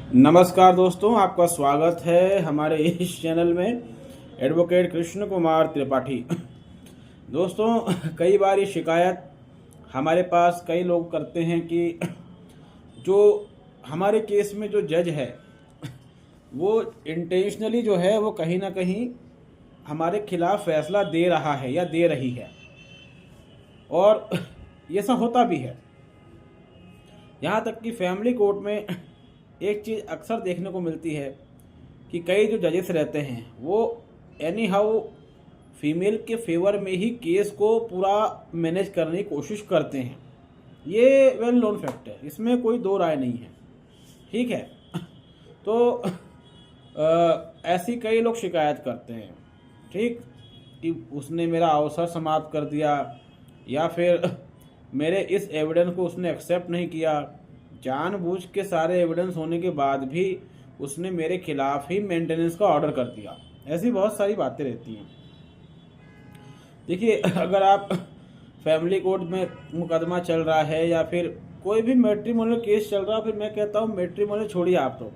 नमस्कार दोस्तों, आपका स्वागत है हमारे इस चैनल में। एडवोकेट कृष्ण कुमार त्रिपाठी। दोस्तों, कई बार ये शिकायत हमारे पास कई लोग करते हैं कि जो हमारे केस में जो जज है वो इंटेंशनली जो है वो कहीं ना कहीं हमारे खिलाफ फैसला दे रहा है या दे रही है, और ये ऐसा होता भी है। यहाँ तक कि फैमिली कोर्ट में एक चीज़ अक्सर देखने को मिलती है कि कई जो जजेस रहते हैं वो एनी हाउ फीमेल के फेवर में ही केस को पूरा मैनेज करने की कोशिश करते हैं। ये वेल नोन फैक्ट है, इसमें कोई दो राय नहीं है। ठीक है। तो ऐसी कई लोग शिकायत करते हैं, ठीक, कि उसने मेरा अवसर समाप्त कर दिया, या फिर मेरे इस एविडेंस को उसने एक्सेप्ट नहीं किया, जानबूझ के सारे एविडेंस होने के बाद भी उसने मेरे खिलाफ ही मेंटेनेंस का ऑर्डर कर दिया। ऐसी बहुत सारी बातें रहती हैं। देखिए, अगर आप फैमिली कोर्ट में मुकदमा चल रहा है या फिर कोई भी मैट्रिमोनियल केस चल रहा है, फिर मैं कहता हूँ मैट्रिमोनियल छोड़िए, आप तो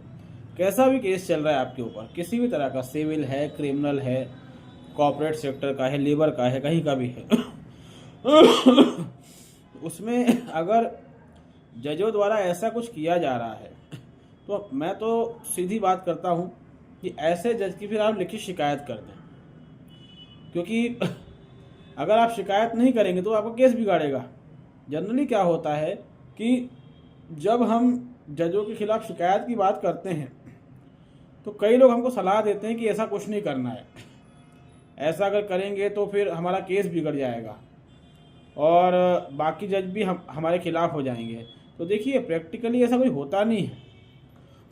कैसा भी केस चल रहा है आपके ऊपर, किसी भी तरह का, सिविल है, क्रिमिनल है, कॉर्पोरेट सेक्टर का है, लेबर का है, कहीं का भी है, उसमें अगर जजों द्वारा ऐसा कुछ किया जा रहा है तो मैं तो सीधी बात करता हूँ कि ऐसे जज की फिर आप लिखित शिकायत कर दें। क्योंकि अगर आप शिकायत नहीं करेंगे तो आपका केस बिगाड़ेगा। जनरली क्या होता है कि जब हम जजों के खिलाफ शिकायत की बात करते हैं तो कई लोग हमको सलाह देते हैं कि ऐसा कुछ नहीं करना है, ऐसा अगर करेंगे तो फिर हमारा केस बिगड़ जाएगा और बाकी जज भी हमारे खिलाफ हो जाएंगे। तो देखिए, प्रैक्टिकली ऐसा कोई होता नहीं है,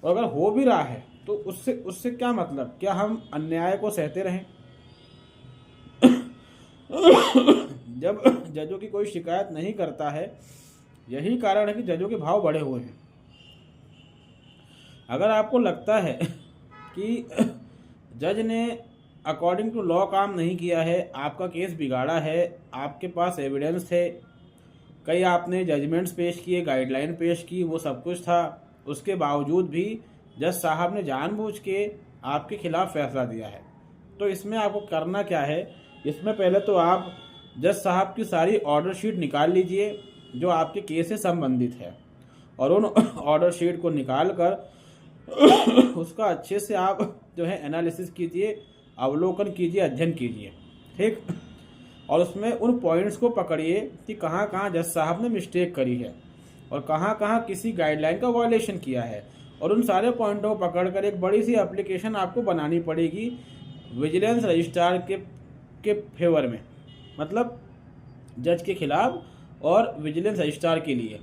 और अगर हो भी रहा है तो उससे क्या मतलब, क्या हम अन्याय को सहते रहें? जब जजों की कोई शिकायत नहीं करता है, यही कारण है कि जजों के भाव बढ़े हुए हैं। अगर आपको लगता है कि जज ने अकॉर्डिंग टू लॉ काम नहीं किया है, आपका केस बिगाड़ा है, आपके पास एविडेंस थे, कई आपने जजमेंट्स पेश किए, गाइडलाइन पेश की, वो सब कुछ था, उसके बावजूद भी जज साहब ने जानबूझ के आपके खिलाफ फैसला दिया है, तो इसमें आपको करना क्या है? इसमें पहले तो आप जज साहब की सारी ऑर्डर शीट निकाल लीजिए जो आपके केस से संबंधित है, और उन ऑर्डर शीट को निकाल कर उसका अच्छे से आप जो है एनालिसिस कीजिए, अवलोकन कीजिए, अध्ययन कीजिए, ठीक। और उसमें उन पॉइंट्स को पकड़िए कि कहाँ कहाँ जज साहब ने मिस्टेक करी है और कहाँ कहाँ किसी गाइडलाइन का वायलेशन किया है, और उन सारे पॉइंटों को पकड़कर एक बड़ी सी एप्लीकेशन आपको बनानी पड़ेगी विजिलेंस रजिस्ट्रार के फेवर में, मतलब जज के खिलाफ और विजिलेंस रजिस्ट्रार के लिए।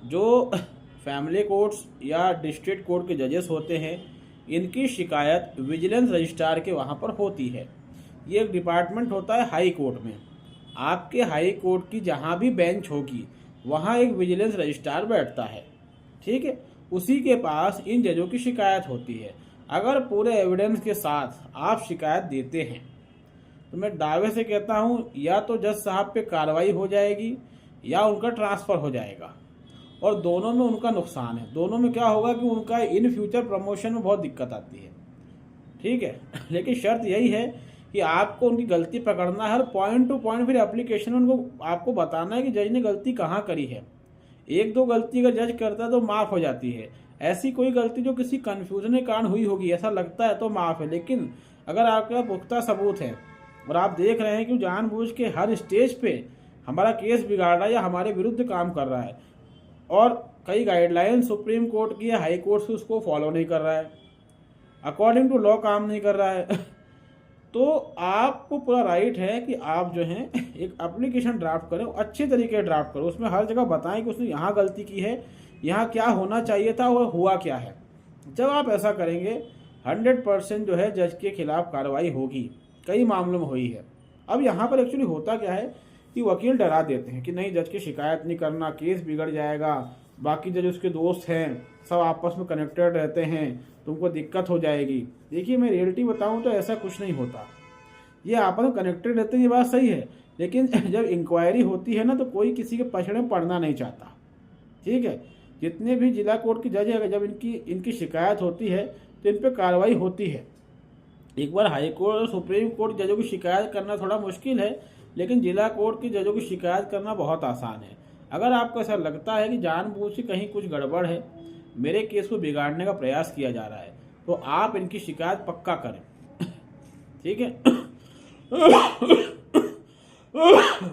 जो फैमिली कोर्ट्स या डिस्ट्रिक्ट कोर्ट के जजेस होते हैं, इनकी शिकायत विजिलेंस रजिस्ट्रार के वहाँ पर होती है। ये एक डिपार्टमेंट होता है हाई कोर्ट में। आपके हाई कोर्ट की जहाँ भी बेंच होगी वहाँ एक विजिलेंस रजिस्ट्रार बैठता है, ठीक है। उसी के पास इन जजों की शिकायत होती है। अगर पूरे एविडेंस के साथ आप शिकायत देते हैं तो मैं दावे से कहता हूँ या तो जज साहब पे कार्रवाई हो जाएगी या उनका ट्रांसफ़र हो जाएगा, और दोनों में उनका नुकसान है। दोनों में क्या होगा कि उनका इन फ्यूचर प्रमोशन में बहुत दिक्कत आती है, ठीक है। लेकिन शर्त यही है कि आपको उनकी गलती पकड़ना है, हर पॉइंट टू पॉइंट फिर एप्लीकेशन में उनको आपको बताना है कि जज ने गलती कहाँ करी है। एक दो गलती अगर जज करता है तो माफ़ हो जाती है, ऐसी कोई गलती जो किसी कन्फ्यूजन के कारण हुई होगी ऐसा लगता है तो माफ़ है। लेकिन अगर आपका पुख्ता सबूत है और आप देख रहे हैं कि जानबूझ के हर स्टेज पे हमारा केस बिगाड़ रहा है या हमारे विरुद्ध काम कर रहा है, और कई गाइडलाइन सुप्रीम कोर्ट की या हाई कोर्ट से उसको फॉलो नहीं कर रहा है, अकॉर्डिंग टू लॉ काम नहीं कर रहा है, तो आपको पूरा राइट है कि आप जो है एक एप्लीकेशन ड्राफ्ट करें, अच्छे तरीके से ड्राफ्ट करो, उसमें हर जगह बताएं कि उसने यहाँ गलती की है, यहाँ क्या होना चाहिए था और हुआ क्या है। जब आप ऐसा करेंगे 100% जो है जज के खिलाफ कार्रवाई होगी, कई मामलों में हुई है। अब यहाँ पर एक्चुअली होता क्या है कि वकील डरा देते हैं कि नहीं, जज की शिकायत नहीं करना, केस बिगड़ जाएगा, बाकी जज उसके दोस्त हैं, सब आपस में कनेक्टेड रहते हैं, तुमको दिक्कत हो जाएगी। देखिए, मैं रियलिटी बताऊं तो ऐसा कुछ नहीं होता। ये आपस में कनेक्टेड रहते हैं, ये बात सही है, लेकिन जब इंक्वायरी होती है ना तो कोई किसी के पछड़े में पड़ना नहीं चाहता, ठीक है। जितने भी जिला कोर्ट के जज है, जब इनकी शिकायत होती है तो इन पर कार्रवाई होती है। एक बार हाई कोर्ट और सुप्रीम कोर्ट जजों की शिकायत करना थोड़ा मुश्किल है, लेकिन जिला कोर्ट के जजों की शिकायत करना बहुत आसान है। अगर आपको ऐसा लगता है कि जानबूझ के कहीं कुछ गड़बड़ है, मेरे केस को बिगाड़ने का प्रयास किया जा रहा है, तो आप इनकी शिकायत पक्का करें। ठीक है।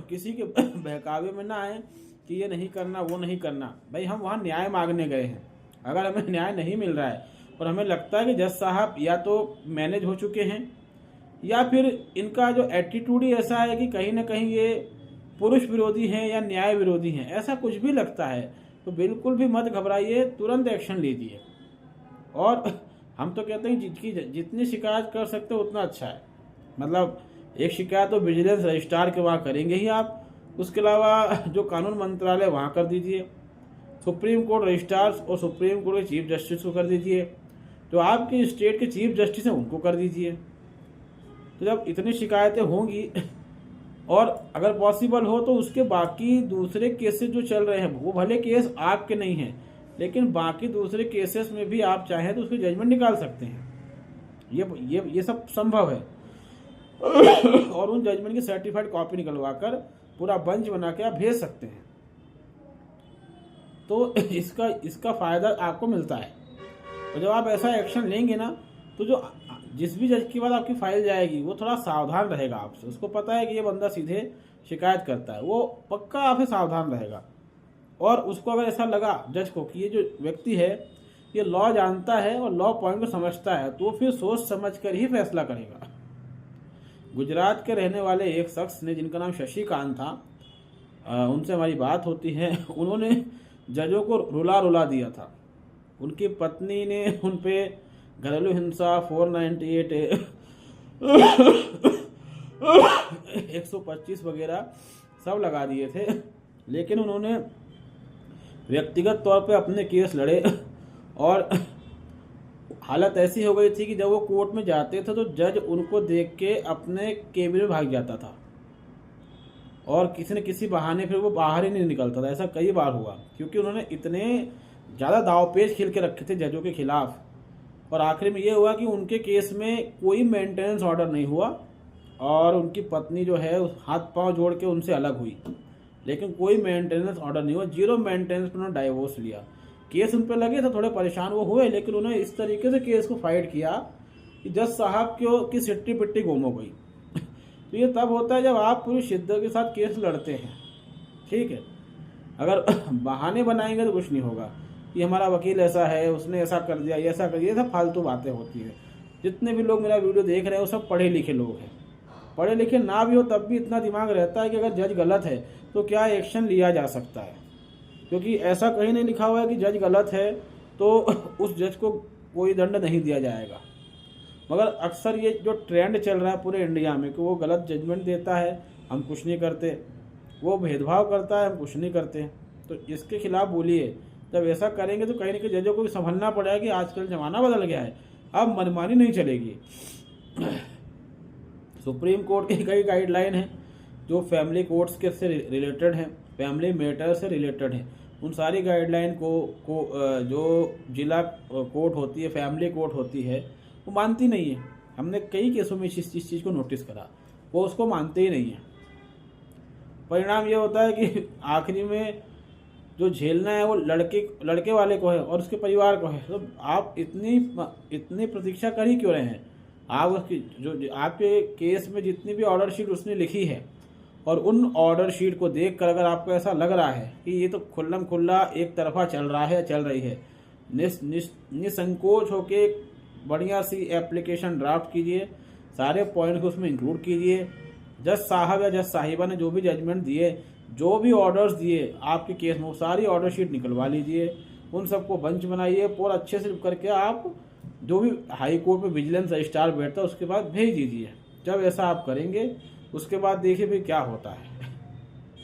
किसी के बहकावे में ना आए कि ये नहीं करना वो नहीं करना। भाई हम वहाँ न्याय मांगने गए हैं, अगर हमें न्याय नहीं मिल रहा है और हमें लगता है कि जज साहब या तो मैनेज हो चुके हैं या फिर इनका जो एटीट्यूड ही ऐसा है कि कहीं ना कहीं ये पुरुष विरोधी हैं या न्याय विरोधी हैं, ऐसा कुछ भी लगता है, तो बिल्कुल भी मत घबराइए, तुरंत एक्शन लीजिए। और हम तो कहते हैं जितनी शिकायत कर सकते हो उतना अच्छा है। मतलब एक शिकायत तो विजिलेंस रजिस्ट्रार के वहाँ करेंगे ही आप, उसके अलावा जो कानून मंत्रालय वहाँ कर दीजिए, सुप्रीम कोर्ट रजिस्ट्रार और सुप्रीम कोर्ट के चीफ जस्टिस को कर दीजिए, जो आपके स्टेट के चीफ जस्टिस हैं उनको कर दीजिए। तो जब इतनी शिकायतें होंगी और अगर पॉसिबल हो तो उसके बाकी दूसरे केसेस जो चल रहे हैं, वो भले केस आपके नहीं हैं, लेकिन बाकी दूसरे केसेस में भी आप चाहें तो उसकी जजमेंट निकाल सकते हैं। ये सब संभव है। और उन जजमेंट की सर्टिफाइड कॉपी निकलवा कर पूरा बंच बना के आप भेज सकते हैं। तो इसका फायदा आपको मिलता है। और जब आप ऐसा एक्शन लेंगे ना, तो जो जिस भी जज के बाद आपकी फाइल जाएगी वो थोड़ा सावधान रहेगा आपसे। उसको पता है कि ये बंदा सीधे शिकायत करता है, वो पक्का आपसे सावधान रहेगा। और उसको अगर ऐसा लगा जज को कि ये जो व्यक्ति है ये लॉ जानता है और लॉ पॉइंट को समझता है, तो फिर सोच समझ कर ही फैसला करेगा। गुजरात के रहने वाले एक शख्स ने, जिनका नाम शशिकांत था, उनसे हमारी बात होती है, उन्होंने जजों को रुला दिया था। उनकी पत्नी ने उन पे घरेलू हिंसा 498 125 वगैरह सब लगा दिए थे, लेकिन उन्होंने व्यक्तिगत तौर पे अपने केस लड़े। और हालत ऐसी हो गई थी कि जब वो कोर्ट में जाते थे तो जज उनको देख के अपने केबिन में भाग जाता था और किसी न किसी बहाने फिर वो बाहर ही नहीं निकलता था। ऐसा कई बार हुआ, क्योंकि उन्होंने इतने ज़्यादा दावपेच खेल के रखे थे जजों के खिलाफ। और आखिर में ये हुआ कि उनके केस में कोई मेंटेनेंस ऑर्डर नहीं हुआ और उनकी पत्नी जो है हाथ पांव जोड़ के उनसे अलग हुई, लेकिन कोई मेंटेनेंस ऑर्डर नहीं हुआ। 0 मेंटेनेंस पर उन्होंने डाइवोर्स लिया। केस उन पर लगे तो थोड़े परेशान वो हुए, लेकिन उन्होंने इस तरीके से केस को फाइट किया कि जज साहब की सिट्टी पिट्टी गुम हो गई। तो ये तब होता है जब आप पूरी शिद्दत के साथ केस लड़ते हैं। ठीक है, अगर बहाने बनाएंगे तो कुछ नहीं होगा कि हमारा वकील ऐसा है, उसने ऐसा कर दिया, ये ऐसा कर दिया, सब फालतू बातें होती है। जितने भी लोग मेरा वीडियो देख रहे हैं वो सब पढ़े लिखे लोग हैं। पढ़े लिखे ना भी हो तब भी इतना दिमाग रहता है कि अगर जज गलत है तो क्या एक्शन लिया जा सकता है, क्योंकि ऐसा कहीं नहीं लिखा हुआ है कि जज गलत है तो उस जज को कोई दंड नहीं दिया जाएगा। मगर अक्सर ये जो ट्रेंड चल रहा है पूरे इंडिया में कि वो गलत जजमेंट देता है, हम कुछ नहीं करते, वो भेदभाव करता है, हम कुछ नहीं करते, तो इसके खिलाफ बोलिए। जब ऐसा करेंगे तो कहीं ना कहीं जजों को भी संभलना पड़ेगा कि आजकल ज़माना बदल गया है, अब मनमानी नहीं चलेगी। सुप्रीम कोर्ट की कई गाइडलाइन हैं जो फैमिली कोर्ट्स के से रिलेटेड हैं, फैमिली मैटर से रिलेटेड हैं। उन सारी गाइडलाइन को जो जिला कोर्ट होती है, फैमिली कोर्ट होती है, वो मानती नहीं है। हमने कई केसों में इस चीज़ को नोटिस करा, वो उसको मानते ही नहीं है। परिणाम ये होता है कि आखिरी में जो झेलना है वो लड़के वाले को है और उसके परिवार को है। तो आप इतनी प्रतीक्षा कर ही क्यों रहे हैं? आप उसकी जो आपके केस में जितनी भी ऑर्डर शीट उसने लिखी है और उन ऑर्डर शीट को देखकर अगर आपको ऐसा लग रहा है कि ये तो खुल्लम खुल्ला एक तरफा चल रहा है, चल रही है, निसंकोच होके बढ़िया सी एप्लीकेशन ड्राफ्ट कीजिए, सारे पॉइंट को उसमें इंक्लूड कीजिए। जज साहब या जज साहिबा ने जो भी जजमेंट दिए, जो भी ऑर्डर्स दिए आपके केस में, वो सारी ऑर्डर शीट निकलवा लीजिए, उन सबको बंच बनाइए और अच्छे से करके आप जो भी हाई कोर्ट में विजिलेंस रजिस्ट्रार बैठता है उसके बाद भेज दीजिए। जब ऐसा आप करेंगे उसके बाद देखिए फिर क्या होता है।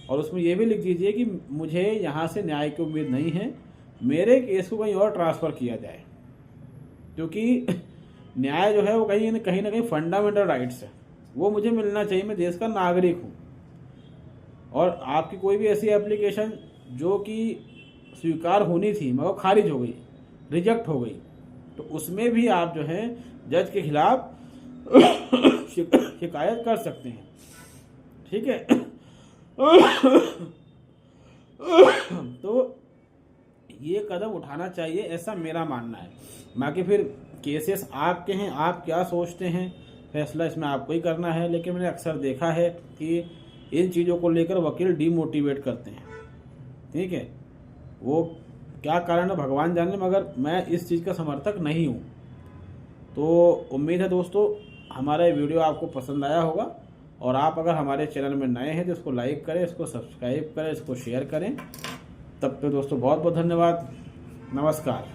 और उसमें ये भी लिख दीजिए कि मुझे यहाँ से न्याय की उम्मीद नहीं है, मेरे केस को कहीं और ट्रांसफ़र किया जाए, क्योंकि न्याय जो है वो कहीं ना कहीं फंडामेंटल राइट्स है, वो मुझे मिलना चाहिए। मैं देश का नागरिक हूँ। और आपकी कोई भी ऐसी एप्लीकेशन जो कि स्वीकार होनी थी मगर खारिज हो गई, रिजेक्ट हो गई, तो उसमें भी आप जो है जज के खिलाफ शिकायत कर सकते हैं। ठीक है। तो ये कदम उठाना चाहिए, ऐसा मेरा मानना है। बाकी फिर केसेस आपके हैं, आप क्या सोचते हैं, फैसला इसमें आपको ही करना है। लेकिन मैंने अक्सर देखा है कि इन चीज़ों को लेकर वकील डीमोटिवेट करते हैं। ठीक है, वो क्या कारण है भगवान जाने, मगर मैं इस चीज़ का समर्थक नहीं हूँ। तो उम्मीद है दोस्तों हमारा ये वीडियो आपको पसंद आया होगा, और आप अगर हमारे चैनल में नए हैं तो इसको लाइक करें, इसको सब्सक्राइब करें, इसको शेयर करें। तब तक दोस्तों बहुत बहुत धन्यवाद, नमस्कार।